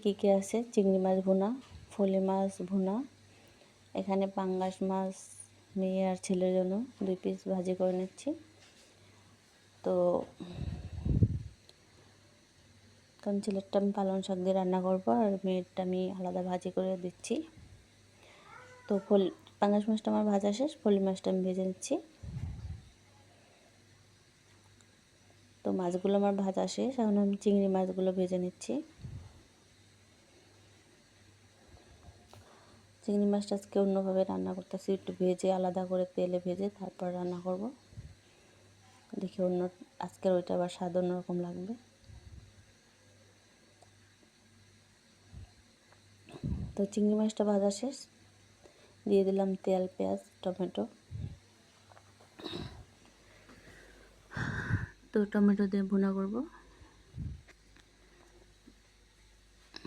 কী কী আছে, চিংড়ি মাছ ভুনা, ফলি মাছ ভুনা, এখানে পাঙ্গাস মাছ মেয়ে আর ছেলের জন্য 2 পিস ভাজি করে নিচ্ছি। তো কারণ ছেলেরটা আমি পালং শাক দিয়ে রান্না করবো আর মেয়েরটা আমি আলাদা ভাজি করে দিচ্ছি। তো পাঙ্গাস মাছটা আমার ভাজা শেষ, ফলি মাছটা আমি ভেজে নিচ্ছি। তো মাছগুলো আমার ভাজা শেষ, এখন আমি চিংড়ি মাছগুলো ভেজে নিচ্ছি। চিংড়ি মাছটা আজকে অন্যভাবে রান্না করতেছি, একটু ভেজে আলাদা করে তেলে ভেজে তারপর রান্না করব। দেখি আজকের ওইটা আবার স্বাদ অন্যরকম লাগবে। তো চিংড়ি মাছটা ভাজা শেষ, দিয়ে দিলাম তেল, পেঁয়াজ, টমেটো। তো টমেটো দিয়ে ভুনা করব।